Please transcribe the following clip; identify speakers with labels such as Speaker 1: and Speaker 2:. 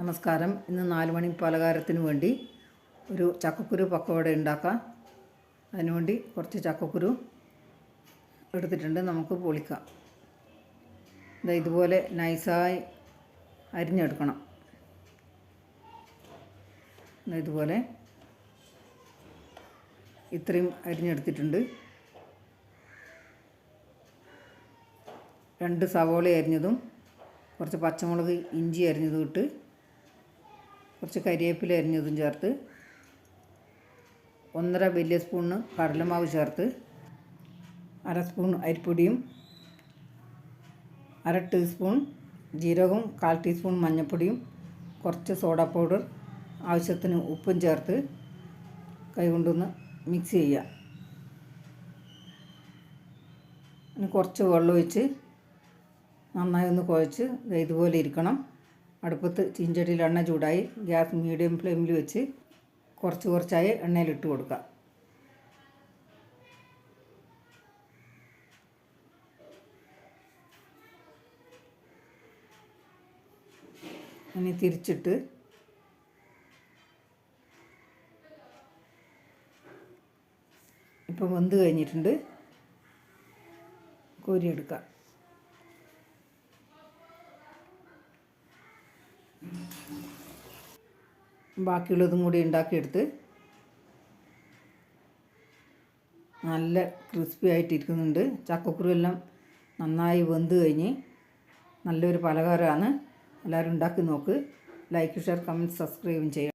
Speaker 1: നമസ്കാരം. ഇന്ന് 4 മണി പലഹാരത്തിന് വേണ്ടി ഒരു ചക്കക്കുരു പക്കവട ഉണ്ടാക്കാം. അതിനുവേണ്ടി കുറച്ച് ചക്കക്കുരു എടുത്തിട്ടുണ്ട്. നമുക്ക് പൊളിക്കാം. ഇതുപോലെ നൈസായി അരിഞ്ഞെടുക്കണം. ഇതുപോലെ ഇത്രയും അരിഞ്ഞെടുത്തിട്ടുണ്ട്. 2 സവോള അരിഞ്ഞതും കുറച്ച് പച്ചമുളക് ഇഞ്ചി അരിഞ്ഞതും ഇട്ട് കുറച്ച് കരിവേപ്പില അരിഞ്ഞതും ചേർത്ത് 1.5 വലിയ സ്പൂണ് കടലമാവ് ചേർത്ത് 1/2 സ്പൂൺ അരിപ്പൊടിയും 1/2 ടീസ്പൂൺ ജീരകവും 1/4 ടീസ്പൂൺ മഞ്ഞൾപ്പൊടിയും കുറച്ച് സോഡ പൗഡർ ആവശ്യത്തിന് ഉപ്പും ചേർത്ത് കൈകൊണ്ടൊന്ന് മിക്സ് ചെയ്യുക. ഇനി കുറച്ച് വെള്ളം ഒഴിച്ച് നന്നായി ഒന്ന് കുഴച്ച് ഇതുപോലെ ഇരിക്കണം. അടുപ്പത്ത് ചീഞ്ചട്ടിയിൽ എണ്ണ ചൂടായി ഗ്യാസ് മീഡിയം ഫ്ലെയിമിൽ വെച്ച് കുറച്ച് കുറച്ചായി എണ്ണയിലിട്ട് കൊടുക്കുക. ഇനി തിരിച്ചിട്ട് ഇപ്പം വെന്ത് കഴിഞ്ഞിട്ടുണ്ട്. കോരിയെടുക്കുക. ബാക്കിയുള്ളതും കൂടി ഉണ്ടാക്കിയെടുത്ത് നല്ല ക്രിസ്പി ആയിട്ടിരിക്കുന്നുണ്ട്. ചക്കക്കുരു എല്ലാം നന്നായി വെന്ത് കഴിഞ്ഞ് നല്ലൊരു പലഹാരമാണ്. എല്ലാവരും ഉണ്ടാക്കി നോക്ക്. ലൈക്ക്, ഷെയർ, കമൻറ്റ്, സബ്സ്ക്രൈബും ചെയ്യണം.